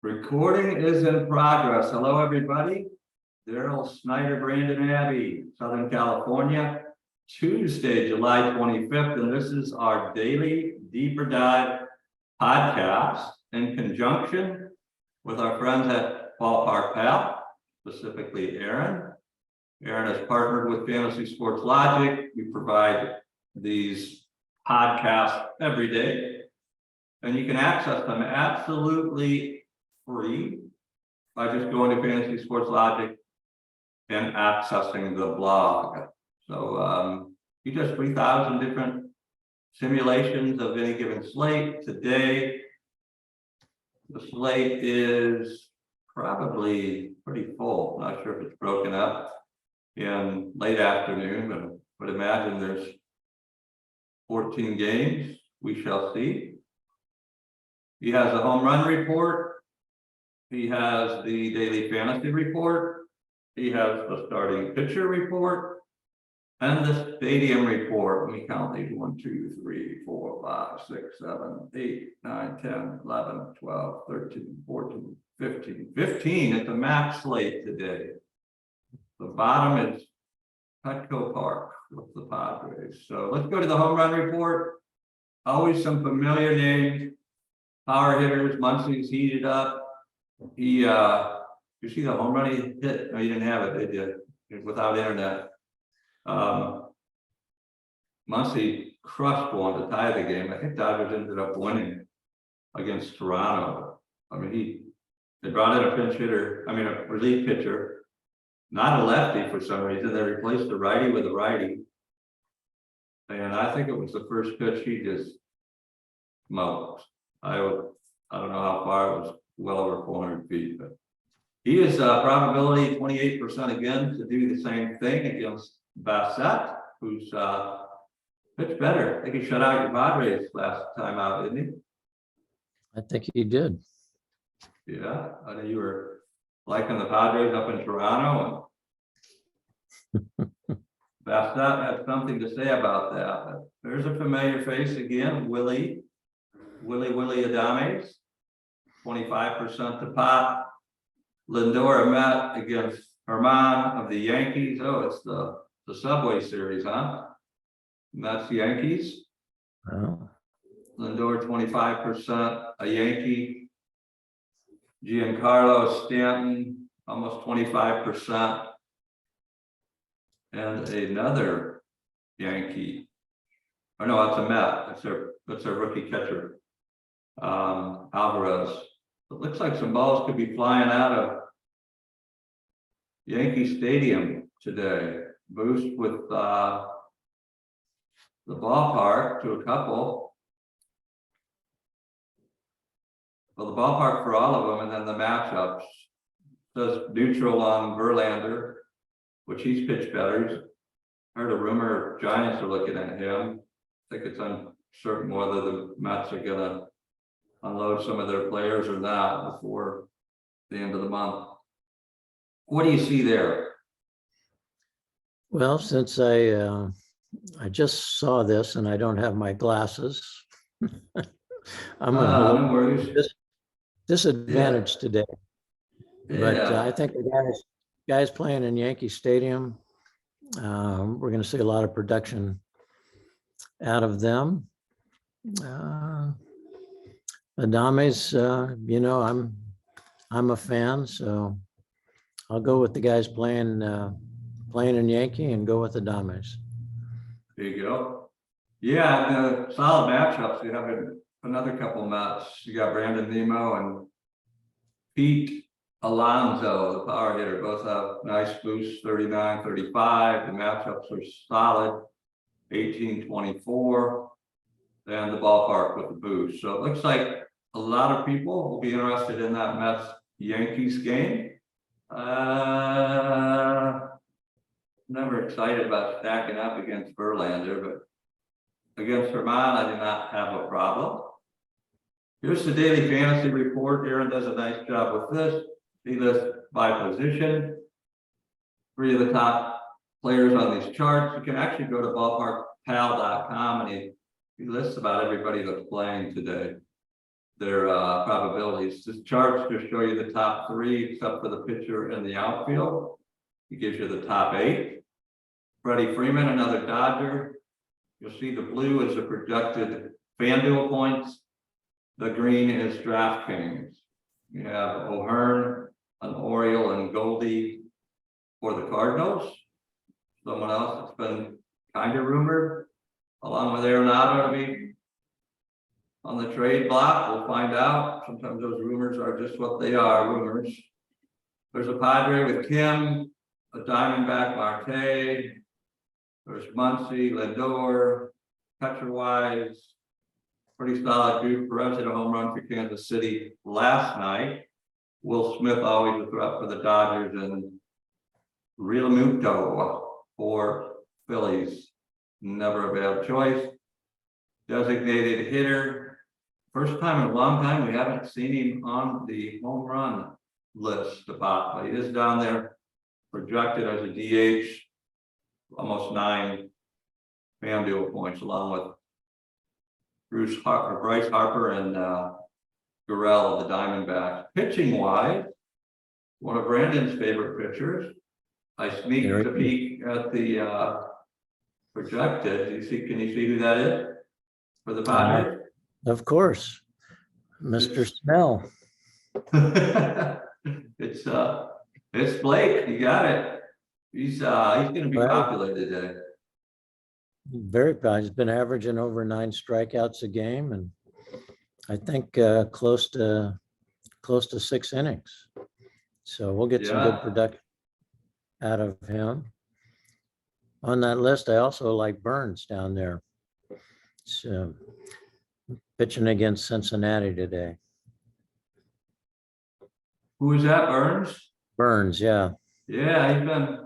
Recording is in progress. Hello, everybody. Daryl Snyder, Brandon Abbey, Southern California, Tuesday, July 25th, and this is our daily deeper dive podcast in conjunction with our friends at Ballpark Pal, specifically Aaron. Aaron has partnered with Fantasy Sports Logic. We provide these podcasts every day, and you can access them absolutely free by just going to Fantasy Sports Logic and accessing the blog. So you just 3,000 different simulations of any given slate. Today, the slate is probably pretty full. Not sure if it's broken up in late afternoon, but I would imagine there's 14 games. We shall see. He has a home run report. He has the daily fantasy report. He has the starting pitcher report and the stadium report. Let me count these: 1, 2, 3, 4, 5, 6, 7, 8, 9, 10, 11, 12, 13, 14, 15. 15 at the max slate today. The bottom is Petco Park with the Padres. So let's go to the home run report. Always some familiar names. Power hitters. Muncy's heated up. He you see the home run he hit? No, you didn't have it, did you? Without internet. Muncy crushed one to tie the game. I think Dodgers ended up winning against Toronto. I mean, they brought in a pinch hitter, a relief pitcher, not a lefty for some reason. They replaced the righty with a righty. And I think it was the first pitch he just smoked. I don't know how far it was, well over 400 feet, but he is probability 28% again to do the same thing against Bassett, who's pitched better. I think he shut out your Padres last time out, didn't he? I think he did. Yeah, I know you were liking the Padres up in Toronto, and Bassett had something to say about that. But there's a familiar face again, Willie Adames, 25% to pot. Lindor met against Herman of the Yankees. Oh, it's the Subway Series, huh? Mets Yankees. Oh. Lindor 25%, a Yankee. Giancarlo Stanton almost 25%, and another Yankee. Oh no, that's a Met. That's their rookie catcher, Alvarez. It looks like some balls could be flying out of Yankee Stadium today. Boost with the ballpark to a couple. Well, the ballpark for all of them, and then the matchups. Says neutral on Verlander, which he's pitched better. Heard a rumor Giants are looking at him. I think it's uncertain whether the Mets are gonna unload some of their players or not before the end of the month. What do you see there? Well, since I just saw this and I don't have my glasses, I'm No worries. disadvantaged today. But Yeah. I think the guys playing in Yankee Stadium, we're going to see a lot of production out of them. Adames, I'm a fan, so I'll go with the guys playing in Yankee and go with Adames. There you go. Yeah, the solid matchups. You have another couple Mets. You got Brandon Nemo and Pete Alonso, the power hitter. Both have nice boosts, 39, 35. The matchups are solid, 18, 24. And the ballpark with the boost. So it looks like a lot of people will be interested in that Mets Yankees game. Never excited about stacking up against Verlander, but against Herman, I do not have a problem. Here's the daily fantasy report. Aaron does a nice job with this. He lists by position, 3 of the top players on these charts. You can actually go to ballparkpal.com and he lists about everybody that's playing today. their probabilities. This chart's to show you the top three, except for the pitcher in the outfield. It gives you the top 8. Freddie Freeman, another Dodger. You'll see the blue is the projected FanDuel points. The green is DraftKings. You have O'Hearn, an Oriole, and Goldie for the Cardinals. Someone else that's been kind of rumored, along with Arenado, to be on the trade block. We'll find out. Sometimes those rumors are just what they are, rumors. There's a Padre with Kim, a Diamondback Marte. There's Muncy, Lindor, catcher-wise, pretty solid group. Perez hit a home run for Kansas City last night. Will Smith always a threat for the Dodgers, and Realmuto for Phillies. Never a bad choice. Designated hitter. First time in a long time we haven't seen him on the home run list, but he is down there projected as a DH. Almost 9 FanDuel points, along with Bryce Harper and Gurriel of the Diamondbacks. Pitching wise, one of Brandon's favorite pitchers. I sneaked a peek at the projected. Can you see who that is for the Padres? Of course, Mr. Snell. It's Blake. You got it. He's going to be popular today. Very popular. He's been averaging over 9 strikeouts a game, and I think close to 6 innings. So we'll get some good production out of him. On that list, I also like Burns down there. So pitching against Cincinnati today. Who is that, Burns? Burns, yeah. Yeah,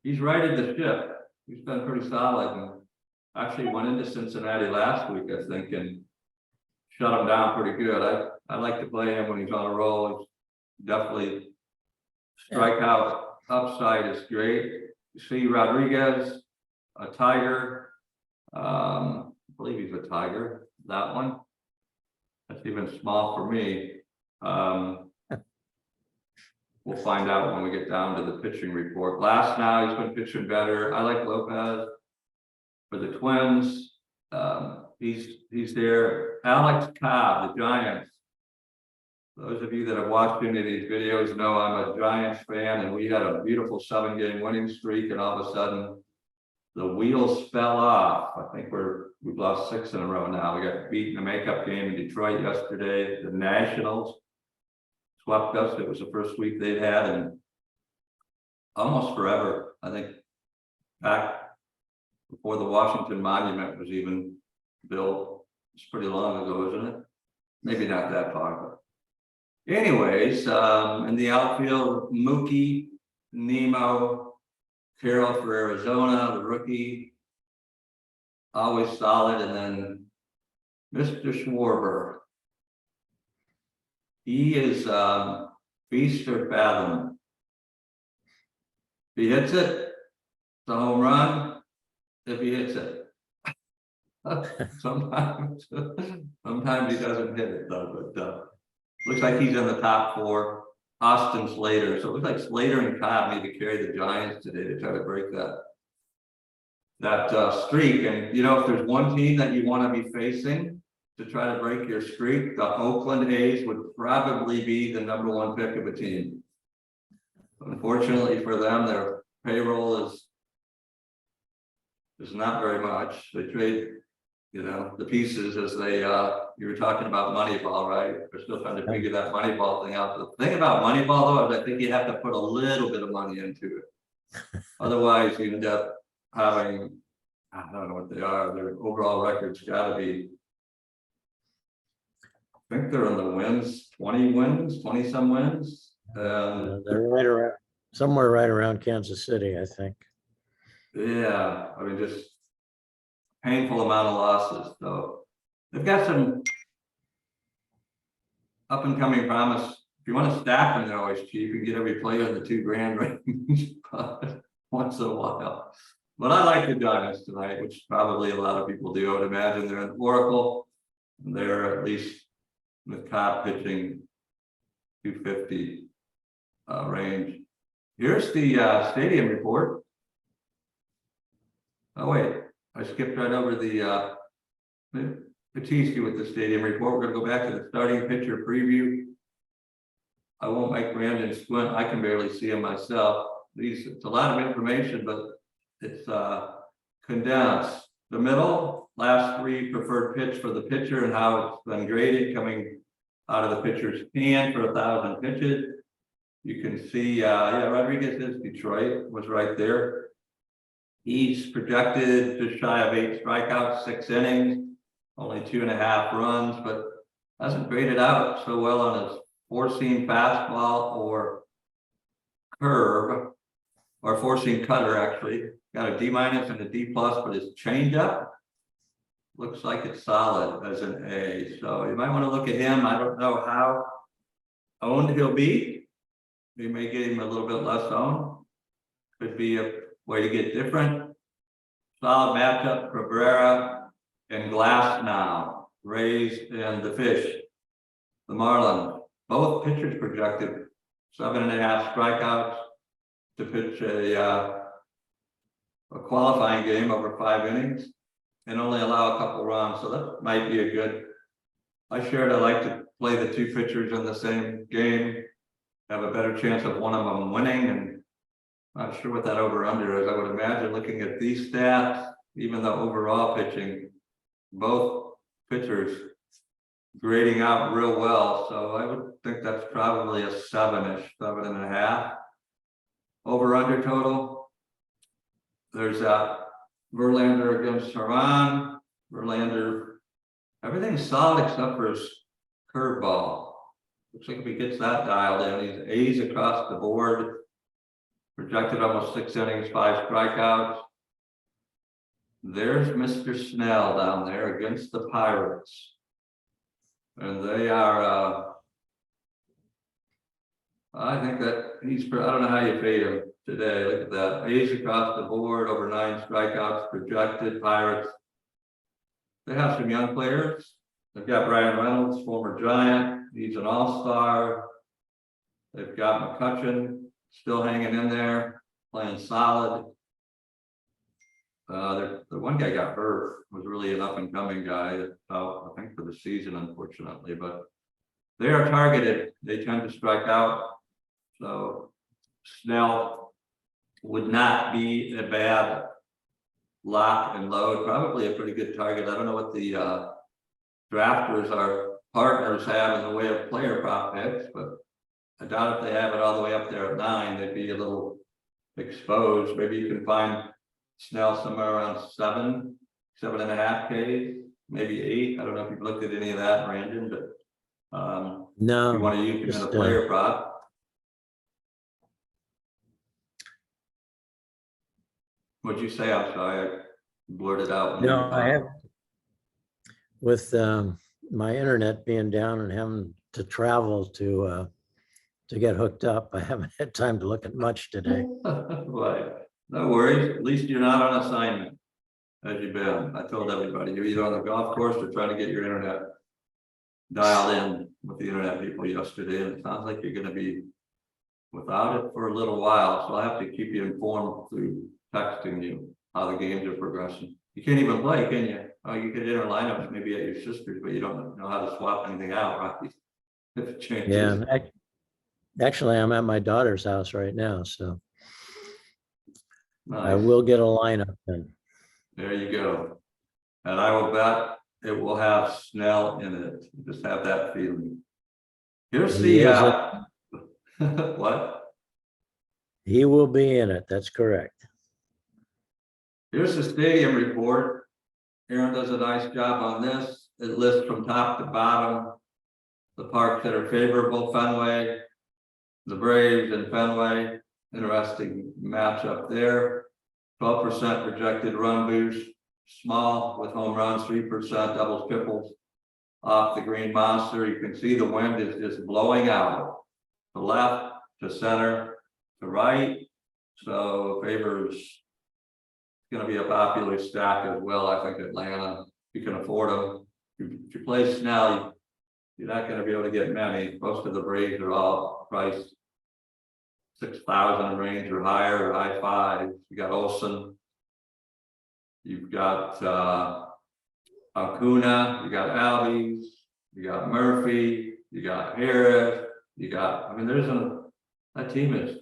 he's righted the ship. He's been pretty solid, and actually went into Cincinnati last week, I think, and shut him down pretty good. I like to play him when he's on a roll. He's definitely strikeout upside is great. You see Rodriguez, a Tiger. I believe he's a Tiger. That one. That's even small for me. We'll find out when we get down to the pitching report. Last now, he's been pitching better. I like Lopez for the Twins. He's there. Alex Cobb, the Giants. Those of you that have watched any of these videos know I'm a Giants fan, and we had a beautiful 7-game winning streak, and all of a sudden the wheels fell off. I think we've lost 6 in a row now. We got beat in a makeup game in Detroit yesterday. The Nationals swept us. It was the first sweep they'd had in almost forever. I think back before the Washington Monument was even built. It's pretty long ago, isn't it? Maybe not that far, but anyways, in the outfield, Mookie, Nemo, Carroll for Arizona, the rookie, always solid, and then Mr. Schwarber. He is feast or fathom. If he hits it, it's a home run. If he hits it, sometimes he doesn't hit it though. But looks like he's in the top 4. Austin Slater. So it looks like Slater and Cobb need to carry the Giants today to try to break that streak. And you know, if there's one team that you want to be facing to try to break your streak, the Oakland A's would probably be the #1 pick of a team. Unfortunately for them, their payroll is not very much. They trade, the pieces as they, you were talking about Moneyball, right? We're still trying to figure that Moneyball thing out. The thing about Moneyball though, is I think you have to put a little bit of money into it. Otherwise you end up having, I don't know what they are, their overall record's gotta be, I think they're in the wins, 20 some wins. They're right around, somewhere right around Kansas City, I think. Yeah, I mean, just painful amount of losses. So they've got some up and coming promise. If you want to stack them, they're always cheap. You can get every player in the $2,000 range once in a while. But I like the Giants tonight, which probably a lot of people do. I would imagine they're in the Oracle. They're at least with Cobb pitching 250 range. Here's the stadium report. Oh wait, I skipped right over the Batiste with the stadium report. We're gonna go back to the starting pitcher preview. I won't make Brandon squint. I can barely see him myself. It's a lot of information, but it's condensed. The middle, last three preferred pitch for the pitcher and how it's been graded coming out of the pitcher's hand for 1,000 pitches. You can see, yeah, Rodriguez is Detroit, was right there. He's projected just shy of 8 strikeouts, 6 innings, only 2.5 runs, but hasn't graded out so well on his four-seam fastball or curve, or four-seam cutter actually. Got a D- and a D+, but his changeup looks like it's solid as an A. So you might want to look at him. I don't know how owned he'll be. We may get him a little bit less owned. Could be a way to get different. Solid matchup, Cabrera and Glass now. Rays and the Fish. The Marlins. Both pitchers projected 7.5 strikeouts to pitch a qualifying game over 5 innings and only allow a couple runs. So that might be a good. I like to play the 2 pitchers in the same game, have a better chance of one of them winning. And not sure what that over under is. I would imagine looking at these stats, even though overall pitching, both pitchers grading out real well. So I would think that's probably a 7-ish, 7.5. Over under total. There's Verlander against Haran. Verlander, everything's solid except for his curveball. Looks like if he gets that dialed in, he's A's across the board. Projected almost 6 innings, 5 strikeouts. There's Mr. Snell down there against the Pirates. And they are, I think that he's, I don't know how you fade him today. Look at that. A's across the board, over 9 strikeouts projected. Pirates. They have some young players. They've got Brian Reynolds, former Giant. He's an all-star. They've got McCutchen still hanging in there, playing solid. The one guy got hurt, was really an up-and-coming guy, I think for the season, unfortunately, but they are targeted. They tend to strike out. So Snell would not be a bad lock and load, probably a pretty good target. I don't know what the drafters, our partners, have in the way of player prop picks, but I doubt if they have it all the way up there at 9, they'd be a little exposed. Maybe you can find Snell somewhere around 7.5 K, maybe 8. I don't know if you've looked at any of that, Brandon, but No, if you want to use him just, in a player prop. What'd you say? I'm sorry, I blurted out. no, I have, with my internet being down and having to travel to get hooked up, I haven't had time to look at much today. Right. No worries. At least you're not on assignment, as you've been. I told everybody you're either on the golf course or trying to get your internet dialed in with the internet people yesterday, and it sounds like you're going to be without it for a little while. So I have to keep you informed through texting you how the games are progressing. You can't even play, can you? Oh, you could enter lineups maybe at your sister's, but you don't know how to swap anything out, right? If it changes. Yeah, actually, I'm at my daughter's house right now, so I Nice. will get a lineup then. There you go. And I will bet it will have Snell in it. Just have that feeling. Here's He the what? He will be in it. That's correct. Here's the stadium report. Aaron does a nice job on this. It lists from top to bottom the parks that are favorable. Fenway, the Braves and Fenway. Interesting matchup there. 12% projected run boost. Small with home runs, 3% doubles, triples off the Green Monster. You can see the wind is just blowing out to left, to center, to right. So favors going to be a popular stack as well. I think Atlanta, you can afford them. If you play Snell, you're not gonna be able to get many. Most of the Braves are all priced 6,000 range or higher, or high fives. You got Olson. You've got Acuna, you got Albies, you got Murphy, you got Harris, you got, I mean, that team is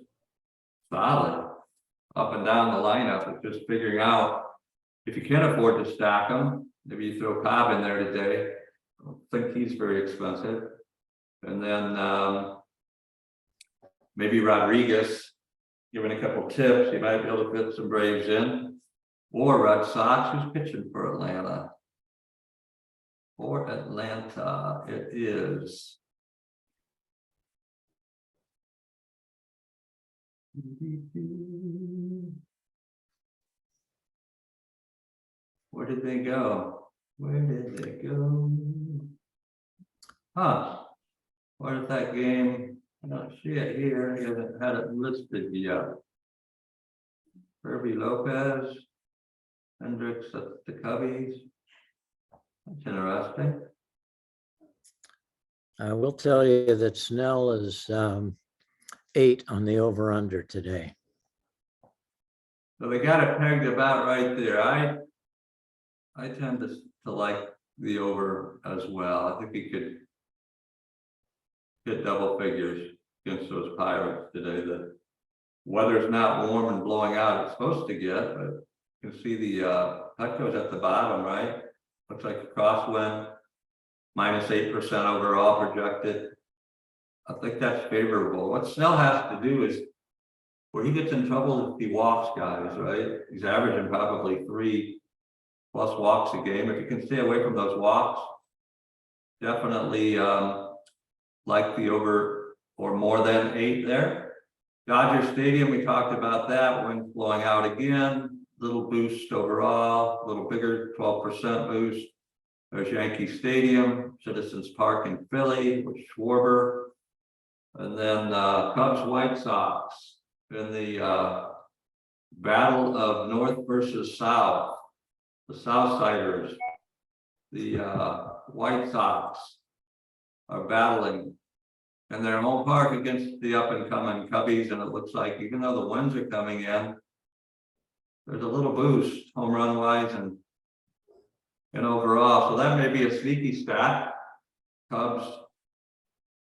solid up and down the lineup. It's just figuring out if you can't afford to stack them, maybe you throw Cobb in there today. I don't think he's very expensive. And then maybe Rodriguez, giving a couple tips, you might be able to fit some Braves in. Or Red Sox, who's pitching for Atlanta? For Atlanta, it is. Where did they go? Where did they go? Huh? Where's that game? I don't see it here. He hasn't had it listed yet. Kirby Lopez, Hendricks at the Cubbies. That's interesting. I will tell you that Snell is 8 on the over-under today. So they got it pegged about right there. I tend to like the over as well. I think he could hit double figures against those Pirates today. The weather's not warm and blowing out. It's supposed to get, but you can see the Petco's at the bottom, right? Looks like a crosswind, -8% overall projected. I think that's favorable. What Snell has to do is, where he gets in trouble if he walks guys, right? He's averaging probably 3+ walks a game. If you can stay away from those walks, definitely like the over or more than 8 there. Dodger Stadium, we talked about that, wind blowing out again, little boost overall, a little bigger, 12% boost. There's Yankee Stadium, Citizens Park in Philly with Schwarber. And then Cubs White Sox in the battle of North versus South. The Southsiders, the White Sox are battling in their home park against the up-and-coming Cubbies, and it looks like even though the winds are coming in, there's a little boost home run wise and overall. So that may be a sneaky stat. Cubs,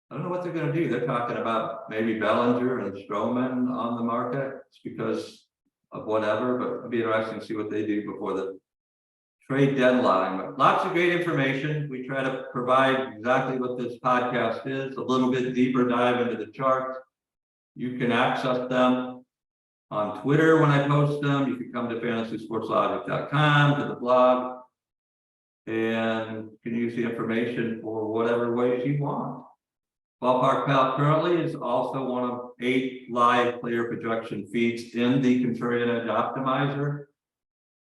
I don't know what they're going to do. They're talking about maybe Bellinger and Stroman on the market. It's because of whatever, but it'll be interesting to see what they do before the trade deadline. But lots of great information. We try to provide exactly what this podcast is, a little bit deeper dive into the charts. You can access them on Twitter when I post them. You can come to fantasysportslogic.com, to the blog, and you can use the information for whatever ways you want. Ballpark Pal currently is also one of 8 live player projection feeds in the Contrarian Edge Optimizer.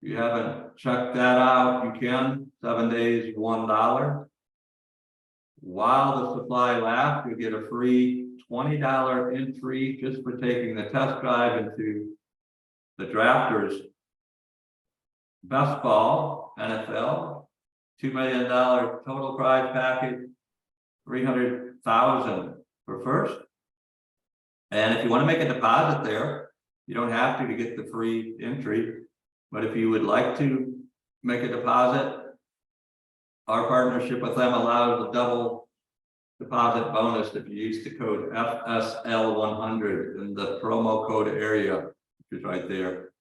If you haven't checked that out, you can. 7 days, $1. While the supply lasts, you get a free $20 entry just for taking the test drive into the Drafters Best Ball NFL. $2 million total prize package, $300,000 for first. And if you want to make a deposit there, you don't have to get the free entry. But if you would like to make a deposit, our partnership with them allows a double deposit bonus if you use the code FSL100 in the promo code area, which is right there.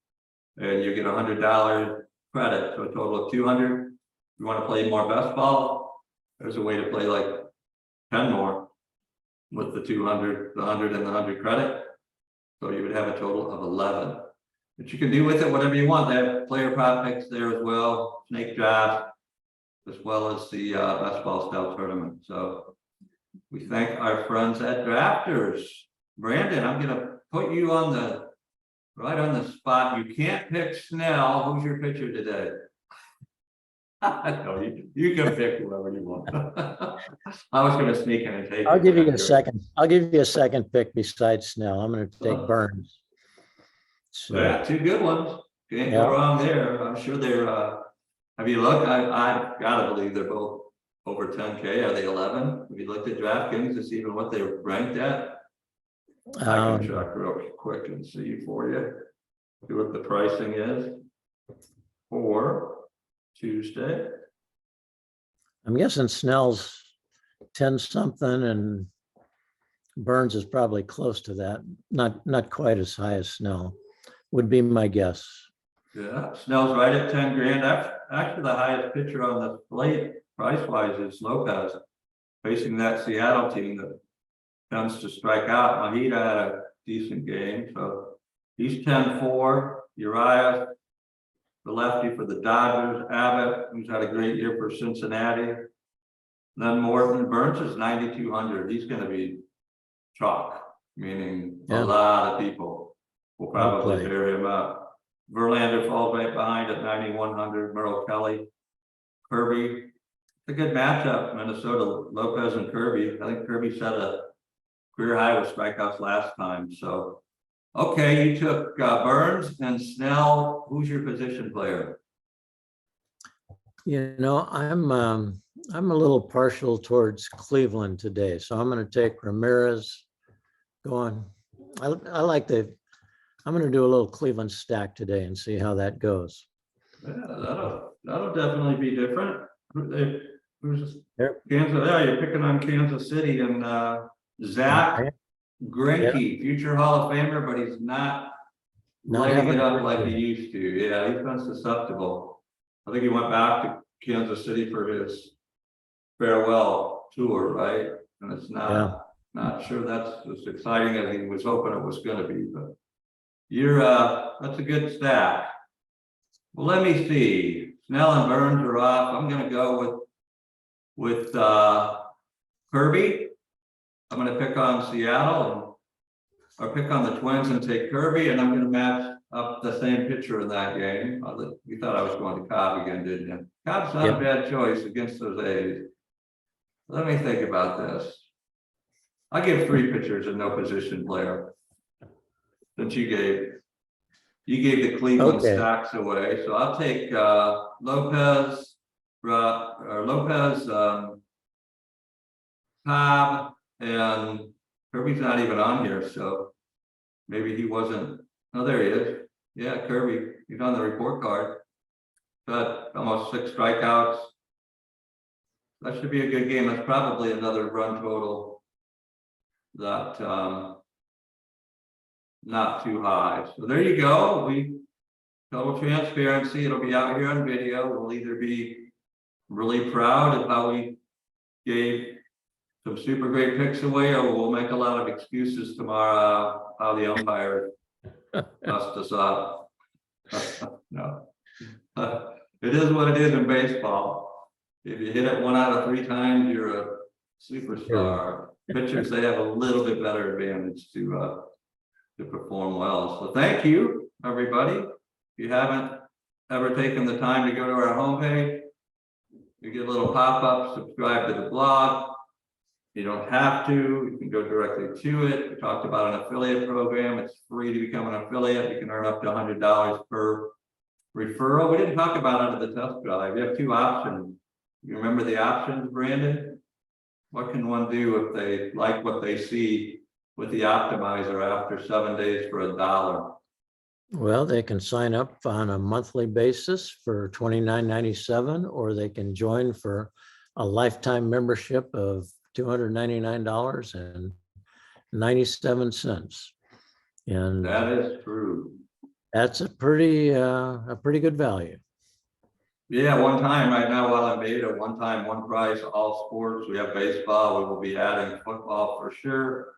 And you get a $100 credit, so a total of $200. If you want to play more best ball, there's a way to play like 10 more with the 200, the 100 and the 100 credit. So you would have a total of 11. But you can do with it whatever you want. They have player prop picks there as well, snake draft, as well as the best ball style tournament. So we thank our friends at Drafters. Brandon, I'm going to put you on the right on the spot. You can't pick Snell. Who's your pitcher today? No, you can pick whoever you want. I was going to sneak in and take. I'll give you a second. I'll give you a second pick besides Snell. I'm going to take Burns. So, yeah, 2 good ones. Can't Yeah. go wrong there. I'm sure they're. Have you looked? I gotta believe they're both over 10K. Are they 11? Have you looked at DraftKings to see even what they ranked at? I can check real quick and see for you. See what the pricing is for Tuesday. I'm guessing Snell's 10 something and Burns is probably close to that. Not quite as high as Snell would be my guess. Yeah, Snell's right at 10 grand. Actually the highest pitcher on the slate price wise is Lopez, facing that Seattle team that tends to strike out. Mahita had a decent game, so he's 10-4. Urias, the lefty for the Dodgers. Abbott, who's had a great year for Cincinnati. Then Morton. Burns is 9,200. He's going to be chalk, meaning a lot of people will probably tear him up. Verlander falls right behind at 9,100. Merrill Kelly, Kirby. It's a good matchup, Minnesota. Lopez and Kirby. I think Kirby set a career high with strikeouts last time. So, okay, you took Burns and Snell. Who's your position player? You know, I'm a little partial towards Cleveland today, so I'm going to take Ramirez. Going, I like the. I'm going to do a little Cleveland stack today and see how that goes. Yeah, that'll definitely be different. Who's Yep. Kansas? Yeah, you're picking on Kansas City and Zach Greinke, future Hall of Famer, but he's not lighting it up like he used to. Yeah, he's been susceptible. I think he went back to Kansas City for his farewell tour, right? And it's not sure that's as exciting as he was hoping it was going to be, but you're that's a good stack. Well, let me see. Snell and Burns are off. I'm going to go with Kirby. I'm going to pick on Seattle or pick on the Twins and take Kirby, and I'm going to match up the same pitcher in that game. You thought I was going to Cobb again, didn't you? Cobb's not a bad choice against those A's. Let me think about this. I'll give 3 pitchers and no position player. Since you gave the Cleveland stacks away, so I'll take Lopez, Cobb, and Kirby's not even on here, so maybe he wasn't. Oh, there he is. Yeah, Kirby, he's on the report card. Got almost 6 strikeouts. That should be a good game. That's probably another run total that not too high. So there you go. Total transparency. It'll be out here on video. We'll either be really proud of how we gave some super great picks away, or we'll make a lot of excuses tomorrow how the umpire messed us up. No. It is what it is in baseball. If you hit it 1 out of 3 times, you're a superstar. Pitchers, they have a little bit better advantage to perform well. So thank you, everybody. If you haven't ever taken the time to go to our homepage, you get a little pop-up, subscribe to the blog. You don't have to, you can go directly to it. We talked about an affiliate program. It's free to become an affiliate. You can earn up to $100 per referral. We didn't talk about under the test drive. You have 2 options. You remember the options, Brandon? What can one do if they like what they see with the optimizer after 7 days for $1? Well, they can sign up on a monthly basis for $29.97, or they can join for a lifetime membership of $299.97. And that is true. That's a pretty good value. Yeah, one time right now while I'm beta, one time, one price, all sports. We have baseball. We will be adding football for sure.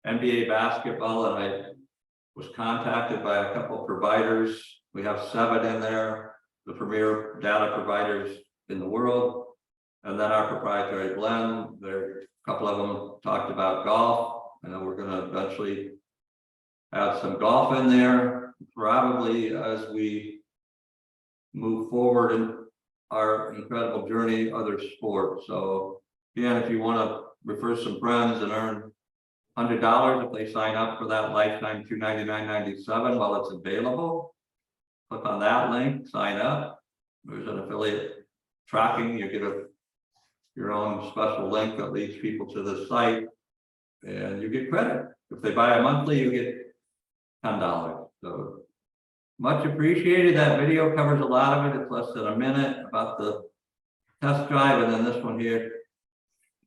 NBA basketball, and I was contacted by a couple of providers. We have 7 in there, the premier data providers in the world. And then our proprietary blend. There, a couple of them talked about golf. I know we're going to eventually add some golf in there, probably as we move forward in our incredible journey, other sports. So again, if you want to refer some friends and earn $100 if they sign up for that lifetime $299.97 while it's available, click on that link, sign up. There's an affiliate tracking. You get your own special link that leads people to the site, and you get credit. If they buy a monthly, you get $10. So much appreciated. That video covers a lot of it. It's less than a minute about the test drive, and then this one here,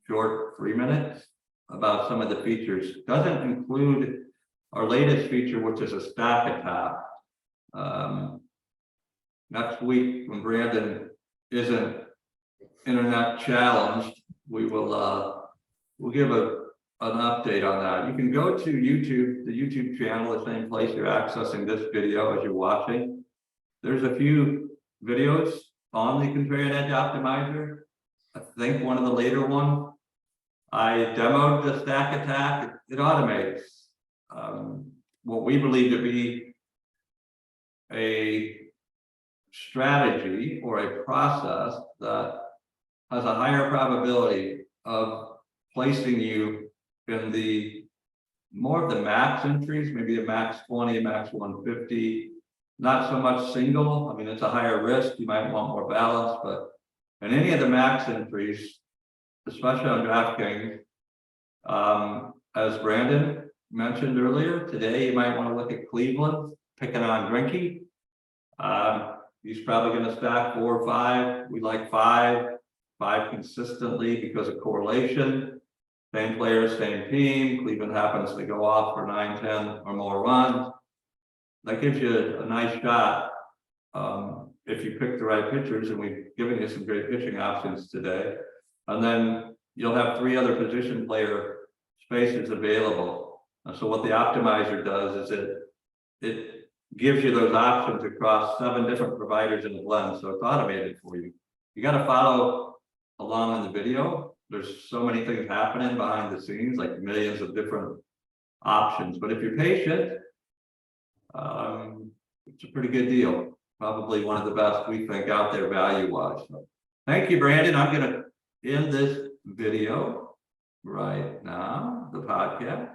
short 3 minutes about some of the features. Doesn't include our latest feature, which is a stack attack. Next week, when Brandon isn't internet challenged, we will we'll give an update on that. You can go to YouTube, the YouTube channel, the same place you're accessing this video as you're watching. There's a few videos on the contrarian edge optimizer. I think one of the later ones, I demoed the stack attack. It automates what we believe to be a strategy or a process that has a higher probability of placing you in the more of the max entries, maybe a max 20, a max 150, not so much single. I mean, it's a higher risk. You might want more balance, but in any of the max entries, especially on DraftKings, as Brandon mentioned earlier, today you might want to look at Cleveland, picking on Grinke. He's probably going to stack 4 or 5. We like 5 consistently because of correlation. Same players, same team. Cleveland happens to go off for 9, 10 or more runs. That gives you a nice shot if you pick the right pitchers, and we've given you some great pitching options today. And then you'll have 3 other position player spaces available. And so what the optimizer does is it gives you those options across 7 different providers in the blend. So it's automated for you. You got to follow along in the video. There's so many things happening behind the scenes, like millions of different options. But if you're patient, it's a pretty good deal. Probably one of the best we think out there value-wise. So thank you, Brandon. I'm going to end this video right now, the podcast.